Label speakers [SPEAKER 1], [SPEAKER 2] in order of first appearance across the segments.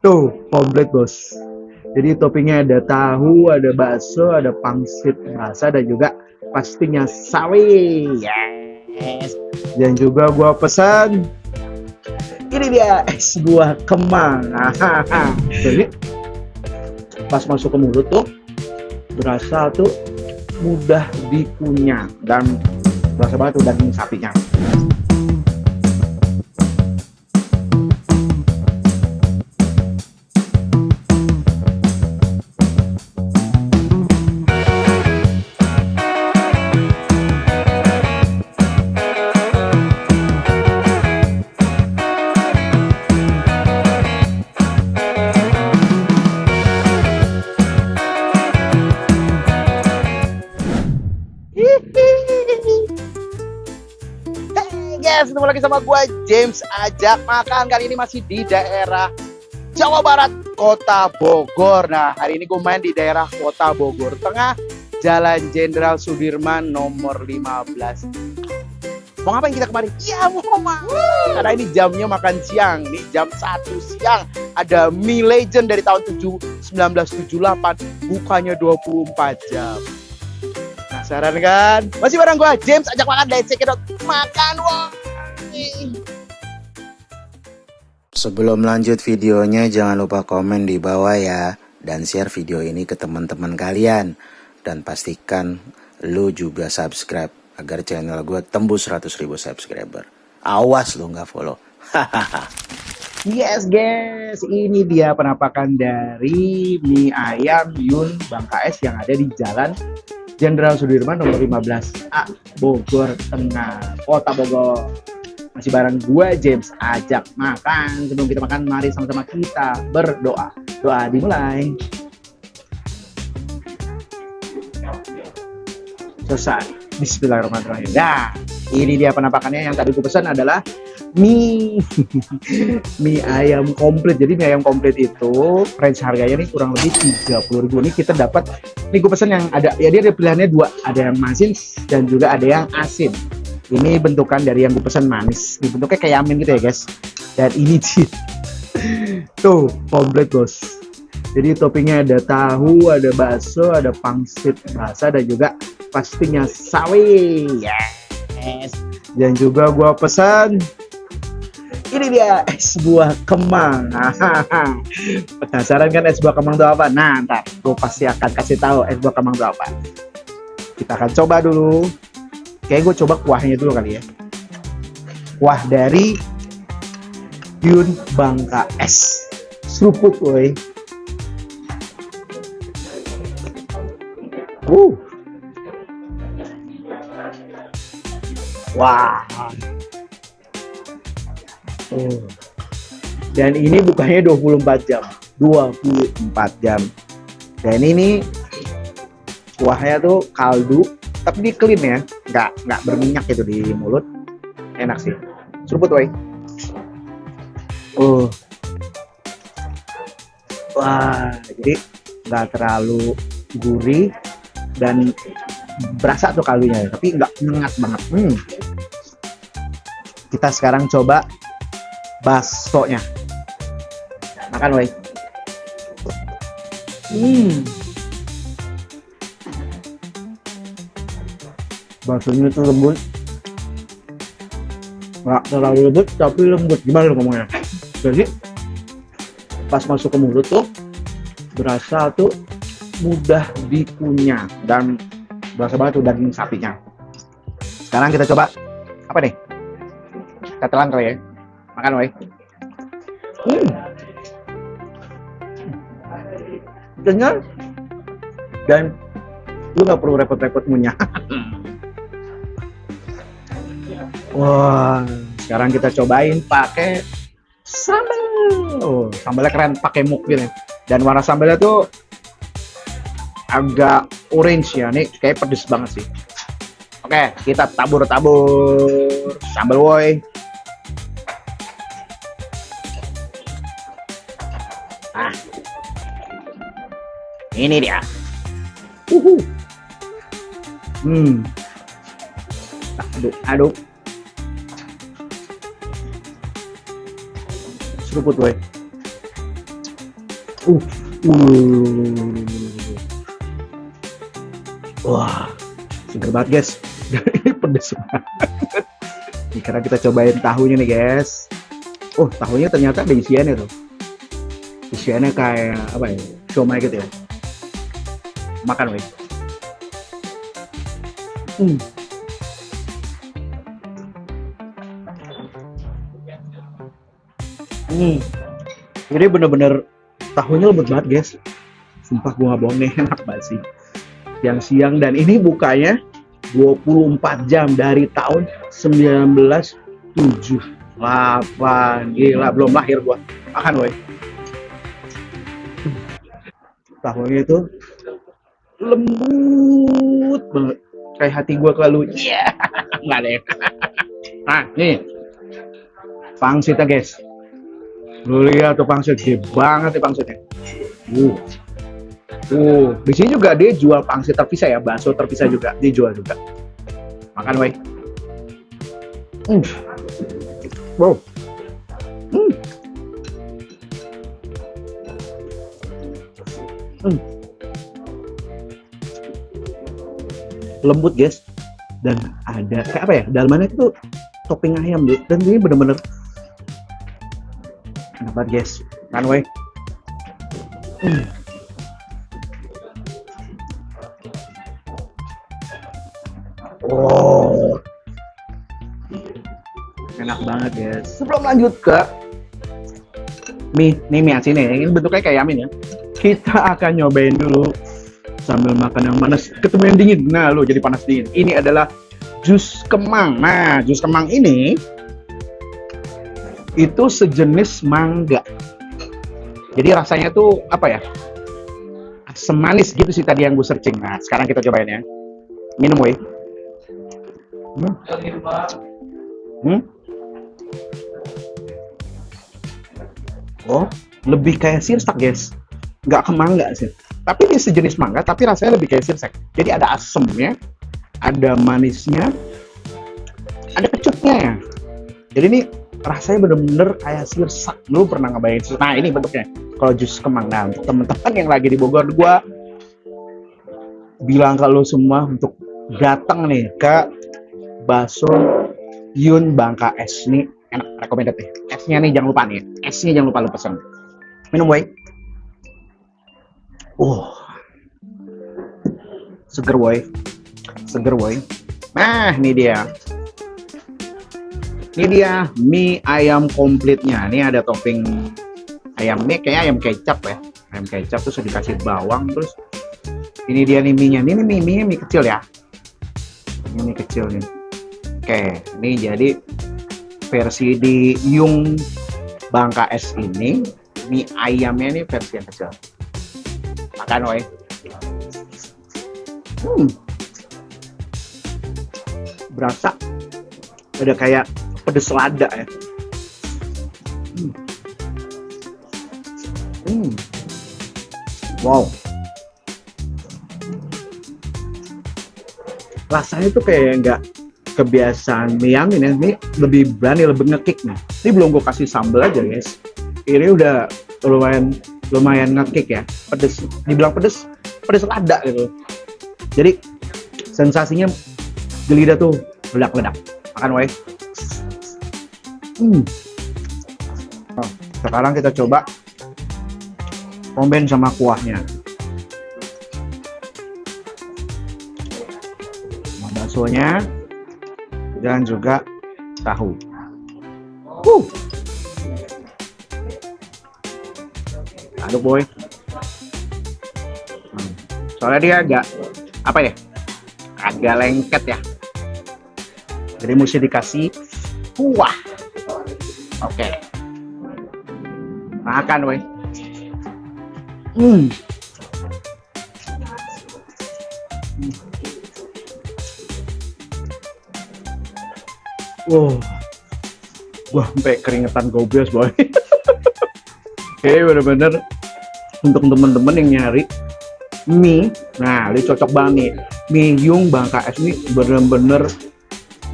[SPEAKER 1] Tuh, komplit bos. Jadi toppingnya ada tahu, ada bakso, ada pangsit basah, dan juga pastinya sawi. Yes. Dan juga gua pesan ini dia es buah kemang. Jadi pas masuk ke mulut tuh berasa tuh mudah dikunyah dan berasa banget tuh daging sapinya. Hey guys, ketemu lagi sama gue James Ajak Makan. Kali ini masih di daerah Jawa Barat, Kota Bogor. Nah, hari ini gue main di daerah Kota Bogor Tengah, Jalan Jenderal Sudirman nomor 15. Mau ngapain kita kemarin? Ya mau makan. Karena ini jamnya makan siang. Ini jam 1 siang. Ada mie legend dari tahun 1978. Bukannya 24 jam. Penasaran kan? Masih bareng gue James Ajak Makan. Let's check it out. Makan wah.
[SPEAKER 2] Sebelum lanjut videonya, jangan lupa komen di bawah ya, dan share video ini ke teman-teman kalian, dan pastikan lu juga subscribe agar channel gue tembus 100.000 subscriber. Awas lu nggak follow.
[SPEAKER 1] Yes guys, ini dia penampakan dari mie ayam Yun Bang KS yang ada di Jalan Jenderal Sudirman nomor 15A, Bogor Tengah, Kota Bogor. Masih bareng gue James Ajak Makan. Sebelum kita makan, mari sama-sama kita berdoa. Doa dimulai. Selesai. Bismillahirrahmanirrahim. Nah, ini dia penampakannya. Yang tadi gue pesan adalah mie mie ayam komplit. Jadi mie ayam komplit itu range harganya nih kurang lebih 30.000. Nih kita dapat, ini gue pesan yang ada, ya dia ada pilihannya dua, ada yang masin dan juga ada yang asin. Ini bentukan dari yang gue pesan manis, bentuknya kayak yamin gitu ya guys. Dan ini sih tuh komplit bos. Jadi toppingnya ada tahu, ada bakso, ada pangsit basah, dan juga pastinya sawi. Yes. Dan juga gue pesan ini dia es buah kemang. Penasaran kan es buah kemang itu apa? Nah, ntar gue pasti akan kasih tahu es buah kemang itu apa. Kita akan coba dulu. Kayak gue coba kuahnya dulu kali ya. Kuah dari Yun Bang KS. Seruput woi. Wah. Dan ini bukanya 24 jam. 24 jam. Dan ini kuahnya tuh kaldu, tapi di clean ya, nggak berminyak gitu di mulut. Enak sih. Seruput woi. Wah, jadi nggak terlalu gurih dan berasa tuh kaldunya, tapi nggak menyengat banget. Kita sekarang coba baksonya. Makan woi. Baksonya tuh lembut, nggak terlalu lembut tapi lembut. Gimana lu ngomongnya? Jadi pas masuk ke mulut tuh berasa tuh mudah dikunyah dan berasa banget tuh daging sapinya. Sekarang kita coba apa nih? Tetelan kali ya. Makan woi. Kenyal dan lu nggak perlu repot-repot ngunyah. Wah, sekarang kita cobain pakai sambal. Sambalnya keren, pakai mukbir. Dan warna sambalnya tuh agak orange ya. Nih kayak pedes banget sih. Oke, kita tabur-tabur sambal woi. Nah, ini dia. Aduk. Seruput woi. Uh, uh. Wah, seger banget guys. Ini pedes banget. Nih, karena kita cobain tahunya nih guys. Oh, tahunya ternyata ada isiannya tuh. Isiannya kayak apa ya? Siomay gitu ya. Makan weh. Jadi bener-bener tahunya lembut banget guys. Sumpah gue gak bohong nih, enak banget sih. Siang-siang, dan ini bukanya 24 jam dari tahun 1978. Gila, belum lahir gua. Makan woi. Tahunya itu lembut banget. Kayak hati gua kalau iya. Enggak deh. Nah, nih. Pangsitnya guys. Lu lihat tuh pangsit, gede banget nih pangsitnya. Di sini juga dia jual pangsit terpisah ya, bakso terpisah juga dia jual juga. Makan woi. Wow. Lembut guys, dan ada kayak apa ya, dalamannya itu topping ayam deh, dan ini bener-bener enak banget guys. Makan woi. Oh, enak banget guys. Sebelum lanjut ke mie asin nih, ini bentuknya kayak yamin ya. Kita akan nyobain dulu sambil makan yang panas ketemu yang dingin. Nah, lo jadi panas dingin. Ini adalah jus kemang. Nah, jus kemang ini itu sejenis mangga. Jadi rasanya tuh apa ya? Asam manis gitu sih tadi yang gue searching. Nah, sekarang kita cobain ya. Minum woi. Oh, lebih kayak sirsak guys, nggak ke mangga sih. Tapi dia sejenis mangga, tapi rasanya lebih kayak sirsak. Jadi ada asemnya, ada manisnya, ada kecutnya ya. Jadi ini rasanya bener-bener kayak sirsak. Lu pernah ngebayangin sirsak? Nah, ini bentuknya. Kalau jus kemang, nah untuk teman-teman yang lagi di Bogor, gua bilang kalau semua untuk datang nih ke bakso Yun Bangka Es. Nih enak, recommended nih. Esnya nih jangan lupa nih, esnya jangan lupa lu pesen. Minum boy. Seger boy, seger boy. Nah ini dia mie ayam komplitnya. Ini ada topping ayam, nih kayak ayam kecap ya, ayam kecap terus dikasih bawang. Terus ini dia nih mie-nya. Ini mie kecil ya, ini mie kecil nih. Oke, ini jadi versi di Yung Bangka Es ini, mie ayamnya ini versi yang kecil. Makan woy. Berasa ada kayak pedes lada ya. Wow. Rasanya tuh kayak nggak kebiasaan mie yamin ya. Ini lebih berani, lebih ngekick nih. Ini belum gue kasih sambal aja guys. Ini udah lumayan ngekick ya. Pedes, dibilang pedes lada gitu. Jadi sensasinya di lidah tuh ledak-ledak. Makan woy. Nah, sekarang kita coba combine sama kuahnya. Nah, baksonya dan juga tahu. Aduk boy. Soalnya dia agak apa ya? Agak lengket ya. Jadi mesti dikasih kuah. Oke. Makan boy. Wow, wah sampai keringetan gobes boy. Oke, bener-bener untuk temen-temen yang nyari mie, nah ini cocok banget nih. Mie Yung Bangka Es ini bener-bener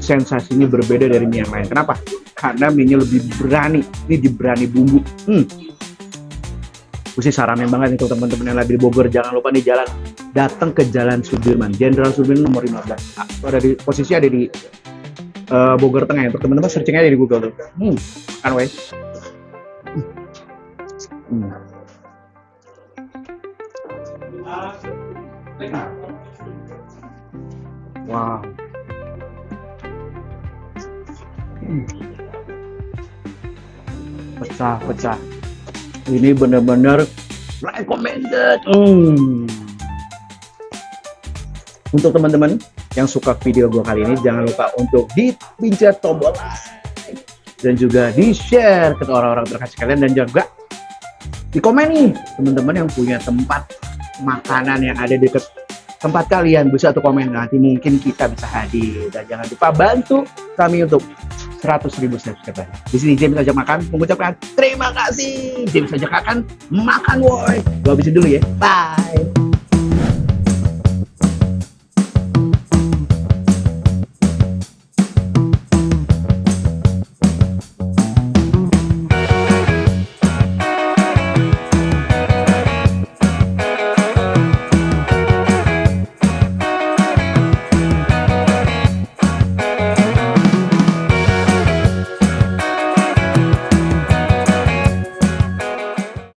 [SPEAKER 1] sensasinya berbeda dari mie yang lain. Kenapa? Karena mie-nya lebih berani, ini diberani bumbu. Gue sih saranin banget untuk teman-teman yang lagi di Bogor, jangan lupa nih datang ke Jalan Sudirman, Jenderal Sudirman nomor 15. Ada di posisi ada di Bogor Tengah ya. Untuk teman-teman searching aja di Google tuh. Kan weh. Wow. Pecah. Ini bener-bener recommended. Untuk teman-teman yang suka video gue kali ini, jangan lupa untuk dipencet tombol like dan juga di-share ke orang-orang terkasih kalian, dan juga di komen nih teman-teman yang punya tempat makanan yang ada dekat tempat kalian, bisa tuh komen, nanti mungkin kita bisa hadir. Dan jangan lupa bantu kami untuk 100.000 subscriber. Di sini James ajak makan mengucapkan terima kasih. James ajak makan woi. Gua habisin dulu ya. Bye.